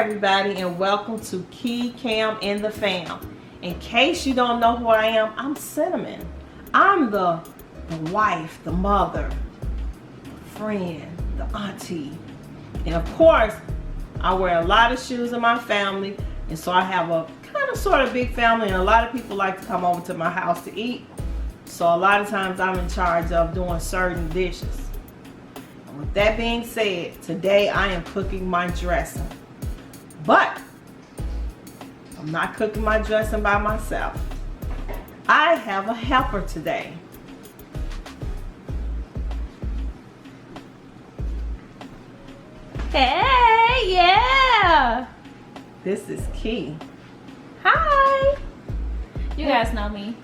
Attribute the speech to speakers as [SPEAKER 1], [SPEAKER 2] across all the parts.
[SPEAKER 1] everybody, and welcome to KEE KAM and the fam. In case you don't know who I am, I'm Cinnamon. I'm the wife, the mother, the friend, the auntie, and of course I wear a lot of shoes in my family, and so I have a kind of sort of big family, and a lot of people like to come over to my house to eat. So a lot of times I'm in charge of doing certain dishes. And with that being said, today I am cooking my dressing. But I'm not cooking my dressing by myself. I have a helper today.
[SPEAKER 2] Hey, yeah.
[SPEAKER 1] This is KEE.
[SPEAKER 2] Hi. You guys know me.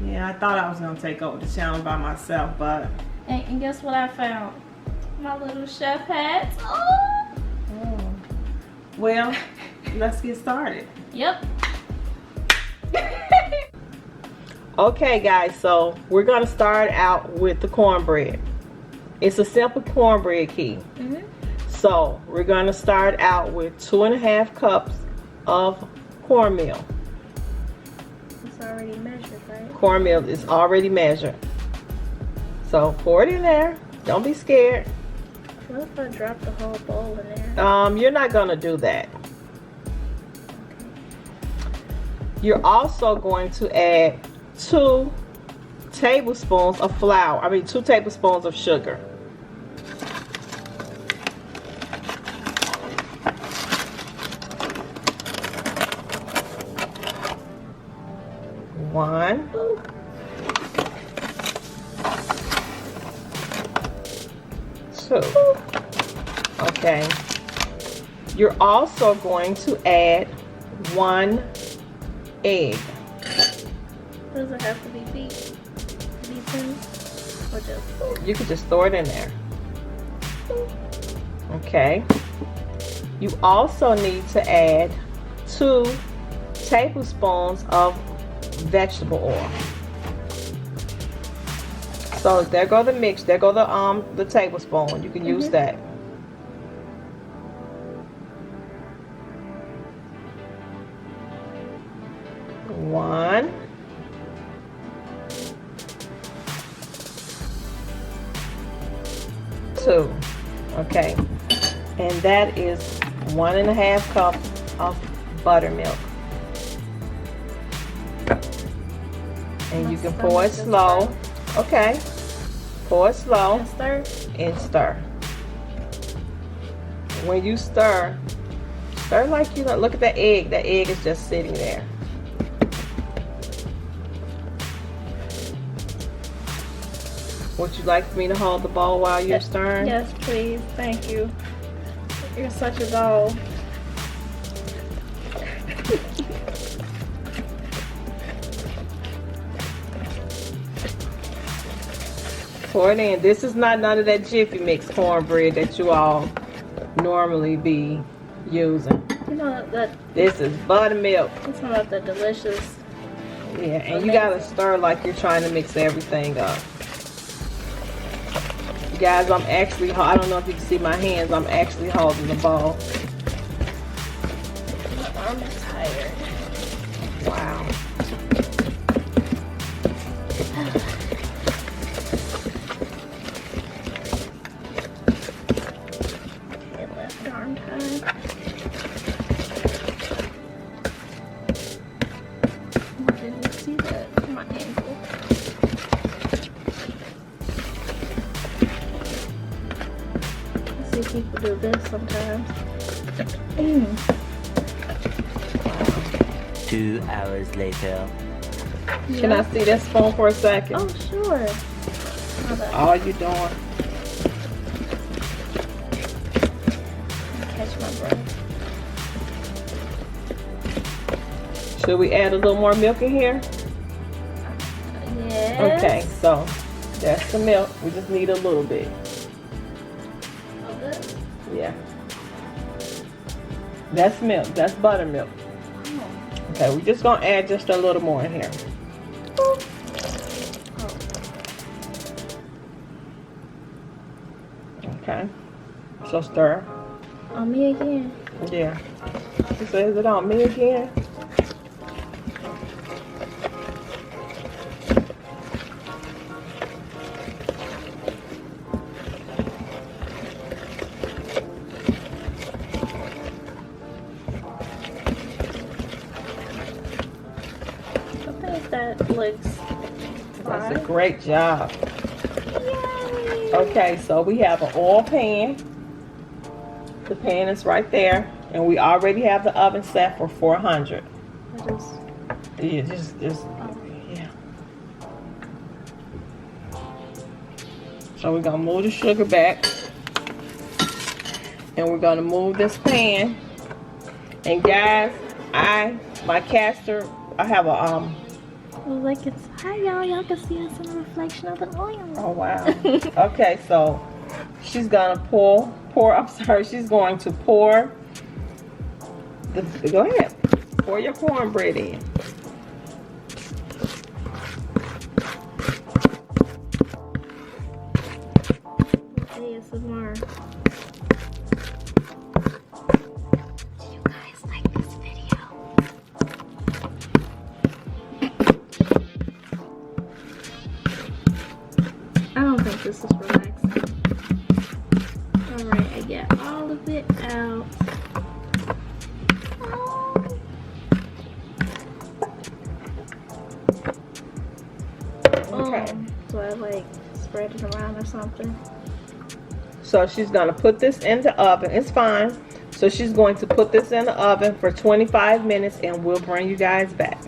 [SPEAKER 1] Yeah, I thought I was gonna take over the channel by myself, but
[SPEAKER 2] And guess what I found? My little chef hat. Oh.
[SPEAKER 1] Well, let's get started.
[SPEAKER 2] Yep.
[SPEAKER 1] Okay guys, so we're gonna start out with the cornbread. It's a simple cornbread, KEE. So we're gonna start out with 2.5 cups of cornmeal.
[SPEAKER 2] It's already measured, right?
[SPEAKER 1] Cornmeal is already measured. So pour it in there. Don't be scared.
[SPEAKER 2] What if I drop the whole bowl in there?
[SPEAKER 1] You're not gonna do that. You're also going to add 2 tablespoons of flour. 2 tablespoons of sugar. One. 2. Okay. You're also going to add 1 egg.
[SPEAKER 2] Does it have to be beaten? Or just...
[SPEAKER 1] You could just throw it in there. Okay. You also need to add 2 tablespoons of vegetable oil. So there go the mix. There go the tablespoon. You can use that. One. 2. Okay. And that is 1.5 cups of buttermilk. And you can pour it slow. Okay. Pour it slow.
[SPEAKER 2] And stir.
[SPEAKER 1] And stir. When you stir like you look at that egg. That egg is just sitting there. Would you like for me to hold the bowl while you're stirring?
[SPEAKER 2] Yes, please. Thank you. You're such a doll.
[SPEAKER 1] Pour it in. This is not none of that Jiffy Mix cornbread that you all normally be using.
[SPEAKER 2] You know that.
[SPEAKER 1] This is buttermilk.
[SPEAKER 2] It's one of the delicious.
[SPEAKER 1] Yeah, and you gotta stir like you're trying to mix everything up. Guys, I'm actually, I don't know if you can see my hands, I'm actually holding the bowl.
[SPEAKER 2] My arm is tired.
[SPEAKER 1] Wow.
[SPEAKER 2] It left arm time. Did you see that? My ankle. I see people do this sometimes.
[SPEAKER 3] 2 hours later.
[SPEAKER 1] Can I see that spoon for a second?
[SPEAKER 2] Oh, sure.
[SPEAKER 1] All you doing?
[SPEAKER 2] Catch my breath.
[SPEAKER 1] Should we add a little more milk in here?
[SPEAKER 2] Yes.
[SPEAKER 1] Okay, so that's the milk. We just need a little bit.
[SPEAKER 2] Okay.
[SPEAKER 1] Yeah. That's milk. That's buttermilk. Okay, we're just gonna add just a little more in here. Okay. So stir.
[SPEAKER 2] On me again.
[SPEAKER 1] Yeah. She says it on me again.
[SPEAKER 2] That looks fine.
[SPEAKER 1] That's a great job.
[SPEAKER 2] Yay.
[SPEAKER 1] Okay, so we have an oil pan. The pan is right there, and we already have the oven set for 400. Yeah, just yeah. So we're gonna move the sugar back, and we're gonna move this pan. And guys, my caster, I have a
[SPEAKER 2] like it's hi y'all. Y'all can see us in the reflection of the oil.
[SPEAKER 1] Oh wow. Okay, so she's gonna pour. I'm sorry. She's going to pour. Go ahead. Pour your cornbread in.
[SPEAKER 2] ASMR. Do you guys like this video? I don't think this is relaxing. Alright, I get all of it out.
[SPEAKER 1] Okay.
[SPEAKER 2] So I like spread it around or something.
[SPEAKER 1] So she's gonna put this in the oven. It's fine. So she's going to put this in the oven for 25 minutes, and we'll bring you guys back.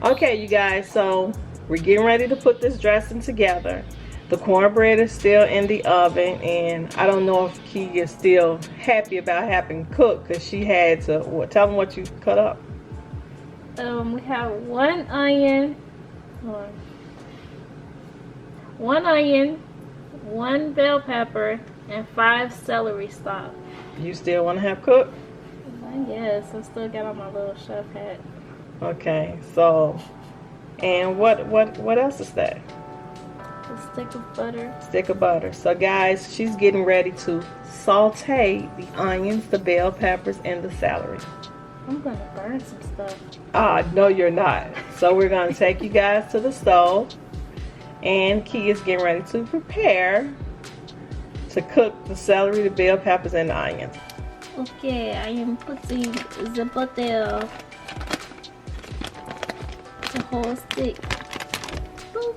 [SPEAKER 1] Okay, you guys, so we're getting ready to put this dressing together. The cornbread is still in the oven, and I don't know if Key is still happy about having cooked, because she had to, tell them what you cut up.
[SPEAKER 2] We have one onion, one bell pepper, and 5 celery stalks.
[SPEAKER 1] You still want to have cooked?
[SPEAKER 2] Yes, I still got on my little chef hat.
[SPEAKER 1] Okay, so, and what else is that?
[SPEAKER 2] A stick of butter.
[SPEAKER 1] Stick of butter. So guys, she's getting ready to saute the onions, the bell peppers, and the celery.
[SPEAKER 2] I'm gonna burn some stuff.
[SPEAKER 1] No, you're not. So we're gonna take you guys to the stove, and Key is getting ready to prepare to cook the celery, the bell peppers, and the onions.
[SPEAKER 2] Okay, I am putting the butter, the whole stick. Boop.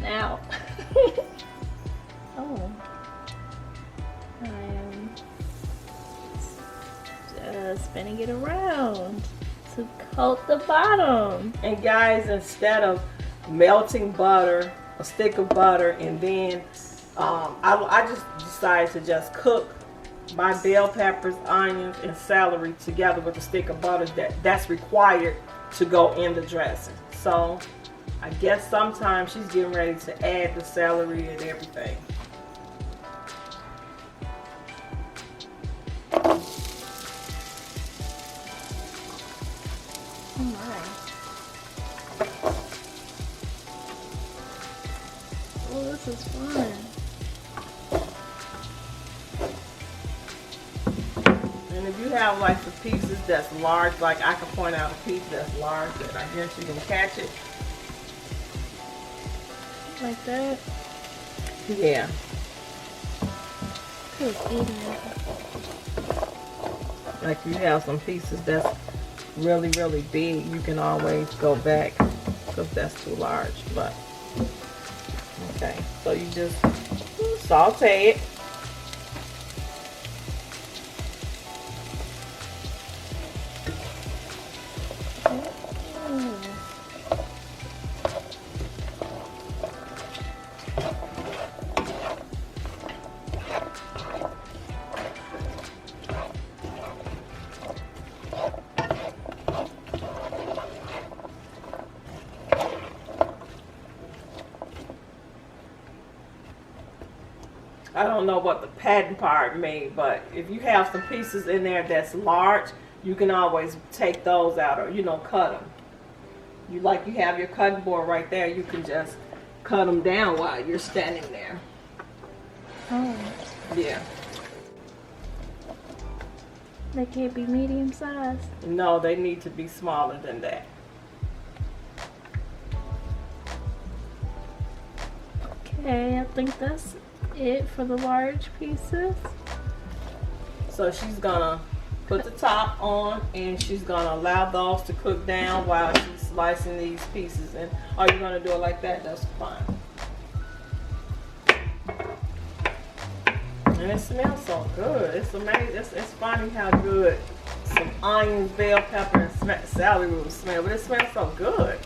[SPEAKER 2] Now. Oh. I am spinning it around to coat the bottom.
[SPEAKER 1] And guys, instead of melting butter, a stick of butter, and then I just decided to just cook my bell peppers, onions, and celery together with a stick of butter that's required to go in the dressing. So I guess sometimes she's getting ready to add the celery and everything.
[SPEAKER 2] Oh my. Oh, this is fun.
[SPEAKER 1] And if you have like the pieces that's large, like I can point out a piece that's large that I guess you can catch it.
[SPEAKER 2] Like that?
[SPEAKER 1] Yeah.
[SPEAKER 2] Who's eating it?
[SPEAKER 1] Like you have some pieces that's really, really big, you can always go back because that's too large. But okay, so you just saute it. I don't know what the patent part made, but if you have some pieces in there that's large, you can always take those out or, cut them. You have your cutting board right there, you can just cut them down while you're standing there.
[SPEAKER 2] Oh.
[SPEAKER 1] Yeah.
[SPEAKER 2] They can't be medium sized.
[SPEAKER 1] No, they need to be smaller than that.
[SPEAKER 2] Okay, I think that's it for the large pieces.
[SPEAKER 1] So she's gonna put the top on and she's gonna allow those to cook down while she's slicing these pieces. And are you gonna do it like that? That's fine. And it smells so good. It's amazing. It's funny how good some onions, bell pepper, and celery will smell, but it smells so good.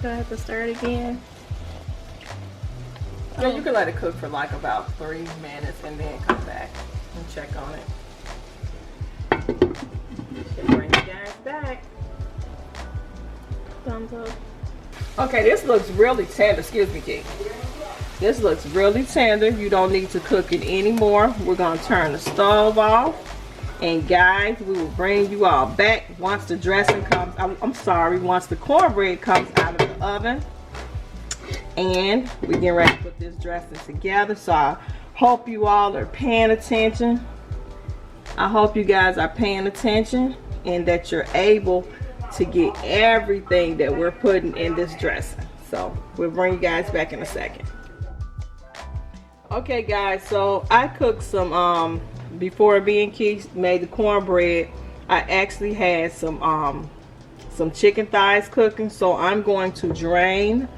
[SPEAKER 2] Do I have to stir it again?
[SPEAKER 1] Yeah, you can let it cook for like about 3 minutes and then come back and check on it. Should bring you guys back.
[SPEAKER 2] Thumbs up.
[SPEAKER 1] Okay, this looks really tender. Excuse me, Key. This looks really tender. You don't need to cook it anymore. We're gonna turn the stove off. And guys, we will bring you all back once the dressing comes. Once the cornbread comes out of the oven. And we're getting ready to put this dressing together. So I hope you all are paying attention. I hope you guys are paying attention and that you're able to get everything that we're putting in this dressing. So we'll bring you guys back in a second. Okay guys, so I cooked some before B&K made the cornbread. I actually had some chicken thighs cooking, so I'm going to drain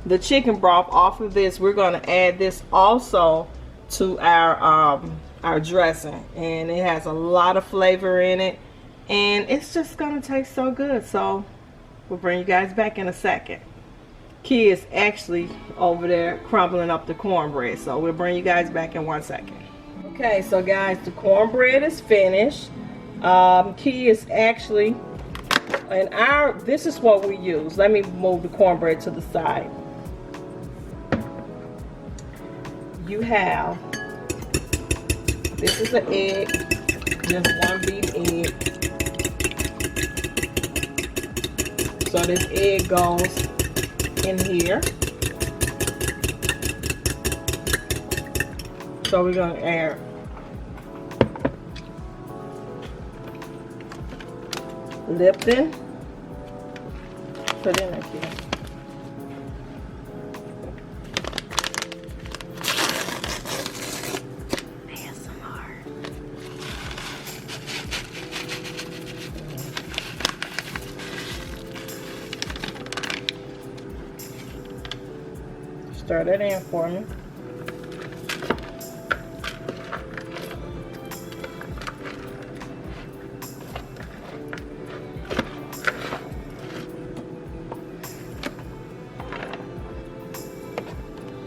[SPEAKER 1] the chicken broth off of this. We're going to add this also to our dressing, and it has a lot of flavor in it, and it's just going to taste so good. So we'll bring you guys back in a second. Key is actually over there crumbling up the cornbread, so we'll bring you guys back in 1 second. Okay, so guys, the cornbread is finished. Key is actually, this is what we use. Let me move the cornbread to the side. You have, this is an egg, just 1 beat egg. So this egg goes in here. So we're going to add Lipton. Put in there, Key. Stir that in for me.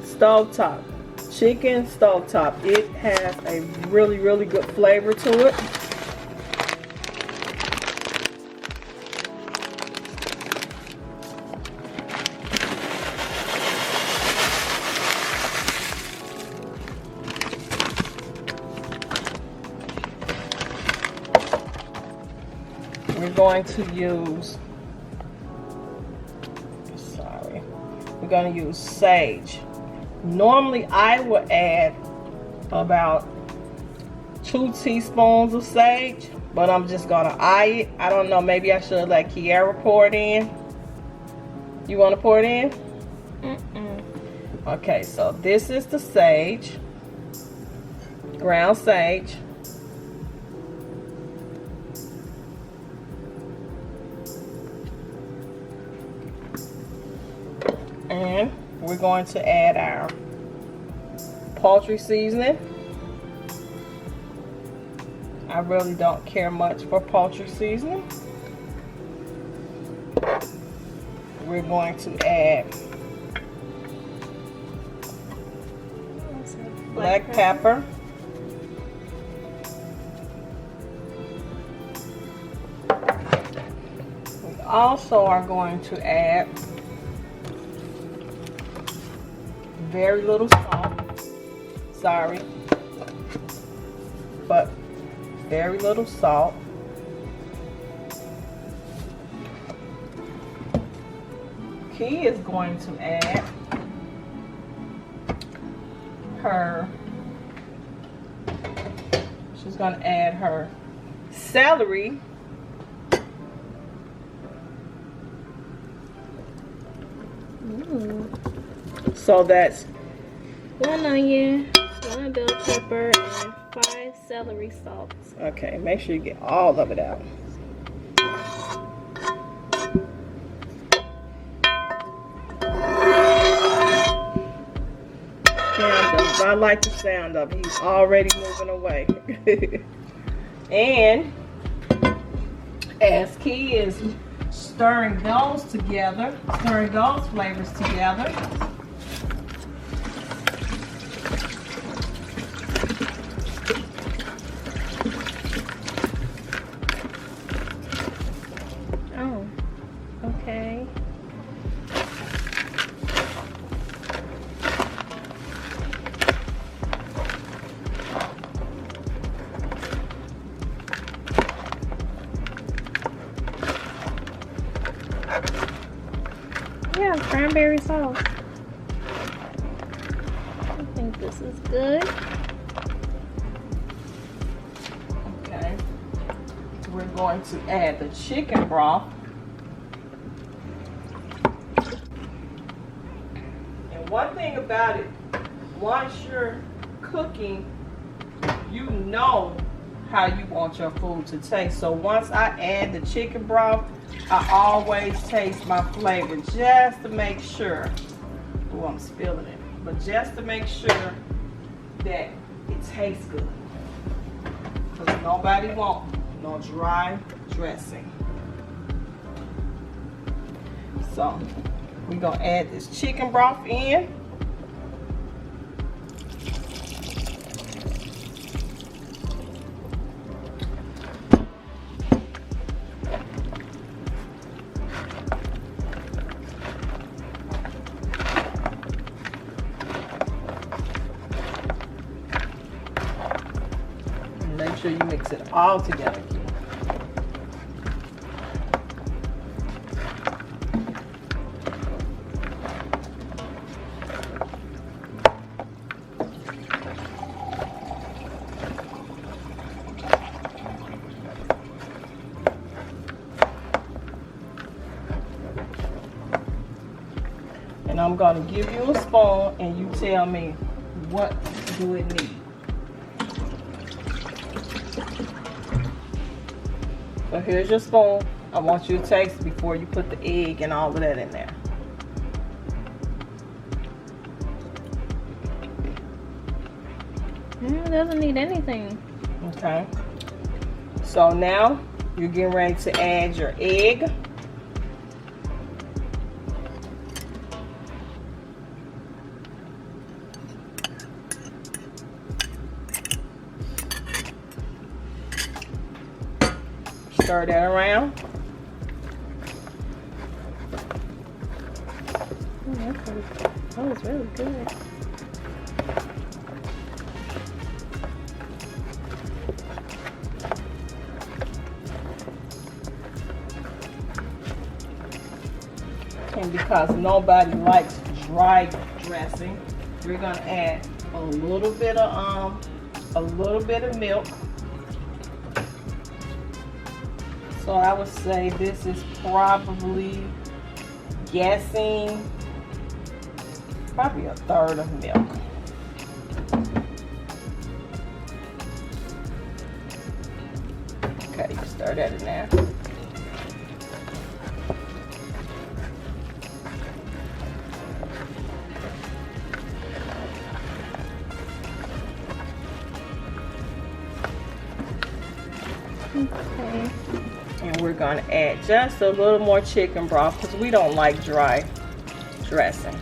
[SPEAKER 1] Stovetop chicken, stovetop. It has a really, really good flavor to it. We're going to use, we're going to use sage. Normally I would add about 2 teaspoons of sage, but I'm just going to eye it. I don't know, maybe I should let Kiara pour it in. You want to pour it in? Okay, so this is the sage, ground sage. And we're going to add our poultry seasoning. I really don't care much for poultry seasoning. We're going to add black pepper. We also are going to add very little salt. sorry. But very little salt. Key is going to add her, she's going to add her celery.
[SPEAKER 2] Ooh.
[SPEAKER 1] So that's
[SPEAKER 2] 1 onion, 1 bell pepper, and 5 celery stalks.
[SPEAKER 1] okay. Make sure you get all of it out. I like the sound of it. He's already moving away. And as Key is stirring those together, stirring those flavors together,
[SPEAKER 2] Oh, okay. Yeah, cranberry sauce. I think this is good.
[SPEAKER 1] okay, we're going to add the chicken broth. And one thing about it, once you're cooking, you know how you want your food to taste. So once I add the chicken broth, I always taste my flavor just to make sure. Oh, I'm spilling it. But just to make sure that it tastes good. Because nobody wants no dry dressing. So we're going to add this chicken broth in. Make sure you mix it all together. And I'm going to give you a spoon and you tell me what do it need. So here's your spoon. I want you to taste before you put the egg and all of that in there.
[SPEAKER 2] It doesn't need anything.
[SPEAKER 1] Okay. So now you're getting ready to add your egg. Stir that around.
[SPEAKER 2] That was really good.
[SPEAKER 1] And because nobody likes dry dressing, we're gonna add a little bit of milk. So I would say this is probably guessing probably a third of milk. Okay, you stir that in there.
[SPEAKER 2] Okay.
[SPEAKER 1] And we're going to add just a little more chicken broth because we don't like dry dressing.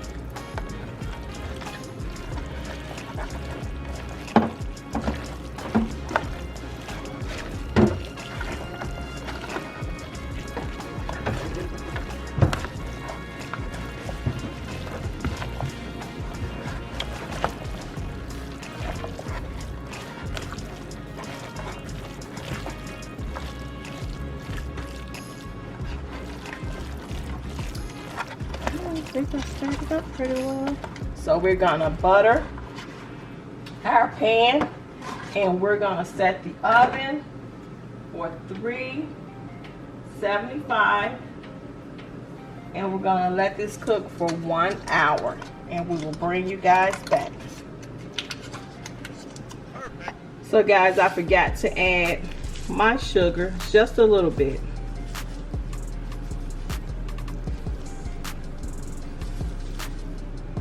[SPEAKER 2] think I started up pretty well.
[SPEAKER 1] So we're gonna butter our pan, and we're gonna set the oven for 375, and we're gonna let this cook for 1 hour, and we will bring you guys back. So guys, I forgot to add my sugar, just a little bit.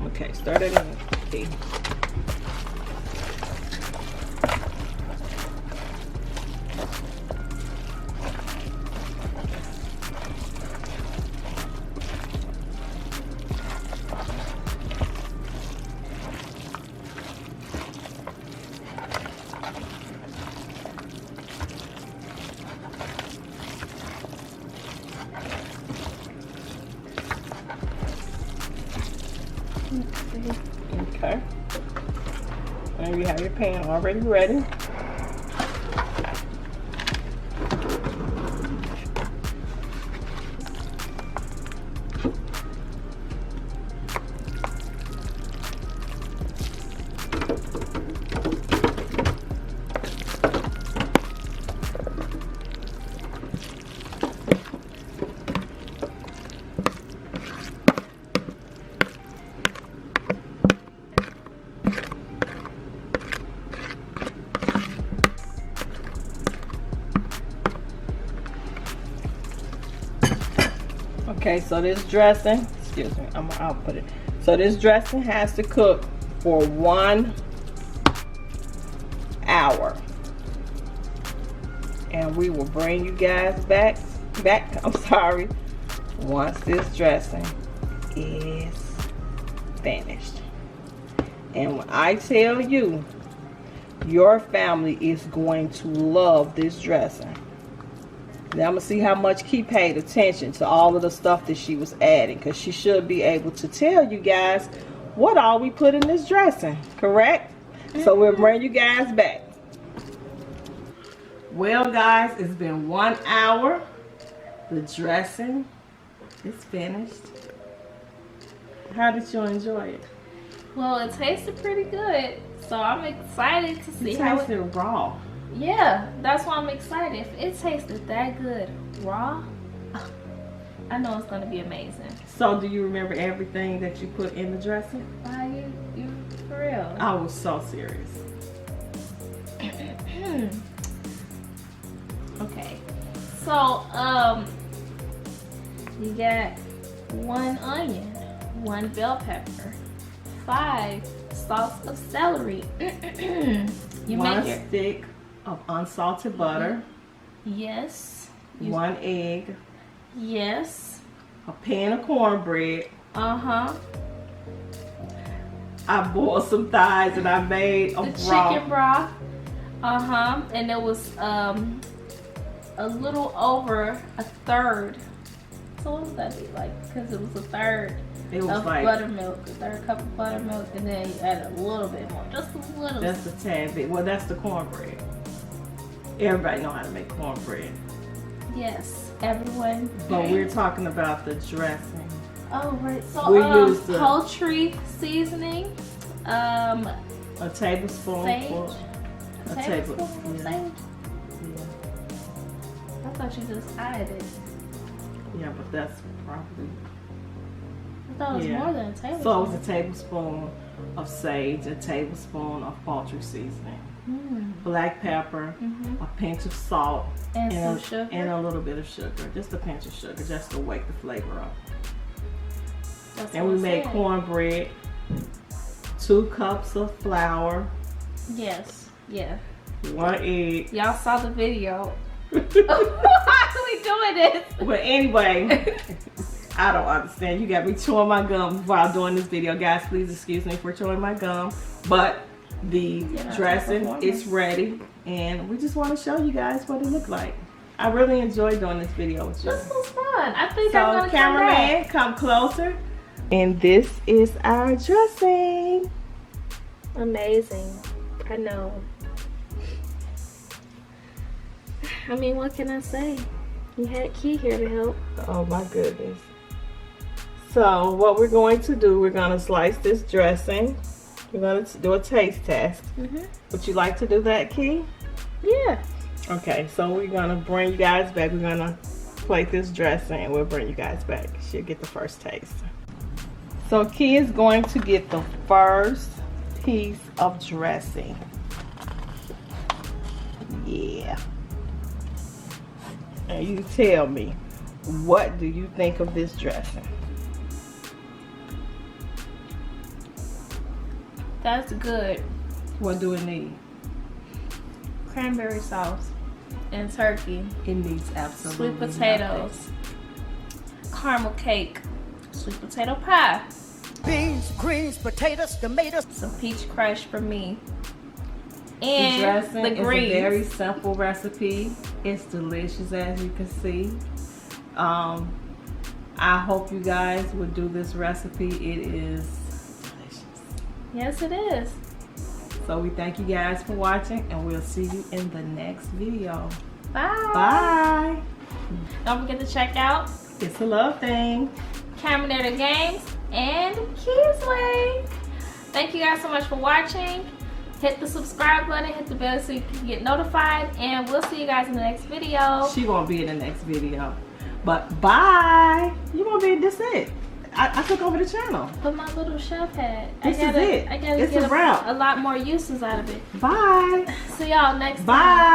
[SPEAKER 1] Okay, start it in. Okay. Okay. And you have your pan already ready. Okay, so this dressing, excuse me, I'll put it. So this dressing has to cook for 1 hour. And we will bring you guys back, once this dressing is finished. And when I tell you, your family is going to love this dressing. Now I'm gonna see how much Key paid attention to all of the stuff that she was adding, because she should be able to tell you guys what all we put in this dressing, correct? So we'll bring you guys back. Well guys, it's been 1 hour. The dressing is finished. How did you enjoy it?
[SPEAKER 2] Well, it tasted pretty good, so I'm excited to see how it
[SPEAKER 1] tasted raw.
[SPEAKER 2] Yeah, that's why I'm excited. If it tasted that good raw, I know it's gonna be amazing.
[SPEAKER 1] So do you remember everything that you put in the dressing?
[SPEAKER 2] Why you for real?
[SPEAKER 1] I was so serious.
[SPEAKER 2] Okay, so you got 1 onion, 1 bell pepper, 5 stalks of celery. You
[SPEAKER 1] 1
[SPEAKER 2] make
[SPEAKER 1] stick of unsalted butter.
[SPEAKER 2] Yes.
[SPEAKER 1] 1 egg.
[SPEAKER 2] Yes.
[SPEAKER 1] A pan of cornbread.
[SPEAKER 2] Uh-huh.
[SPEAKER 1] I boiled some thighs and I made a
[SPEAKER 2] the chicken broth. Uh-huh. And it was a little over 1/3. So what would that be like? Because it was 1/3 of
[SPEAKER 1] like
[SPEAKER 2] buttermilk, 1/3 cup of buttermilk, and then you add a little bit more, just a little.
[SPEAKER 1] That's a tad bit. Well, that's the cornbread. Everybody know how to make cornbread.
[SPEAKER 2] Yes, everyone.
[SPEAKER 1] But we're talking about the dressing.
[SPEAKER 2] Oh right. So
[SPEAKER 1] We used the
[SPEAKER 2] poultry seasoning.
[SPEAKER 1] a tablespoon.
[SPEAKER 2] Sage.
[SPEAKER 1] A
[SPEAKER 2] tablespoon of
[SPEAKER 1] yeah.
[SPEAKER 2] sage. I thought you just added it.
[SPEAKER 1] Yeah, but that's probably.
[SPEAKER 2] I thought it was more than a tablespoon.
[SPEAKER 1] So it was a tablespoon of sage, a tablespoon of poultry seasoning, black pepper, a pinch of salt,
[SPEAKER 2] and some sugar,
[SPEAKER 1] and a little bit of sugar, just a pinch of sugar, just to wake the flavor up.
[SPEAKER 2] That's
[SPEAKER 1] and we made cornbread, 2 cups of flour.
[SPEAKER 2] Yes, yeah.
[SPEAKER 1] 1 egg.
[SPEAKER 2] Y'all saw the video. Why are we doing this?
[SPEAKER 1] But anyway, I don't understand. You got me chewing my gum while doing this video. Guys, please excuse me for chewing my gum. But the dressing is ready. And we just want to show you guys what it looked like. I really enjoyed doing this video with you.
[SPEAKER 2] This was fun. I think
[SPEAKER 1] So
[SPEAKER 2] I'm going to
[SPEAKER 1] cameraman, come closer. And this is our dressing.
[SPEAKER 2] Amazing. I know. I mean, what can I say? You had Key here to help.
[SPEAKER 1] Oh my goodness. So what we're going to do, we're going to slice this dressing. We're going to do a taste test. Would you like to do that, Key?
[SPEAKER 2] Yeah.
[SPEAKER 1] Okay, so we're going to bring you guys back. We're going to plate this dressing and we'll bring you guys back. She'll get the first taste. So Key is going to get the first piece of dressing. Yeah. And you tell me, what do you think of this dressing?
[SPEAKER 2] That's good.
[SPEAKER 1] What do it need?
[SPEAKER 2] Cranberry sauce and turkey.
[SPEAKER 1] It needs absolutely
[SPEAKER 2] Sweet potatoes. Caramel cake. Sweet potato pie.
[SPEAKER 4] Beans, greens, potatoes, tomatoes.
[SPEAKER 2] Some peach crush for me.
[SPEAKER 1] The
[SPEAKER 2] And
[SPEAKER 1] dressing
[SPEAKER 2] the
[SPEAKER 1] is a
[SPEAKER 2] greens.
[SPEAKER 1] very simple recipe. It's delicious, as you can see. I hope you guys would do this recipe. It is delicious.
[SPEAKER 2] Yes, it is.
[SPEAKER 1] So we thank you guys for watching, and we'll see you in the next video.
[SPEAKER 2] Bye.
[SPEAKER 1] Bye.
[SPEAKER 2] Don't forget to check out
[SPEAKER 1] It's a love thing.
[SPEAKER 2] Kaminator Gamez and KEE'S. Thank you guys so much for watching. Hit the subscribe button, hit the bell so you can get notified, and we'll see you guys in the next video.
[SPEAKER 1] She won't be in the next video. But bye. You won't be, this it. I took over the channel.
[SPEAKER 2] But my little chef hat.
[SPEAKER 1] This is it.
[SPEAKER 2] I gotta
[SPEAKER 1] It's
[SPEAKER 2] get
[SPEAKER 1] a wrap.
[SPEAKER 2] a lot more uses out of it.
[SPEAKER 1] Bye.
[SPEAKER 2] See y'all next time.
[SPEAKER 1] Bye.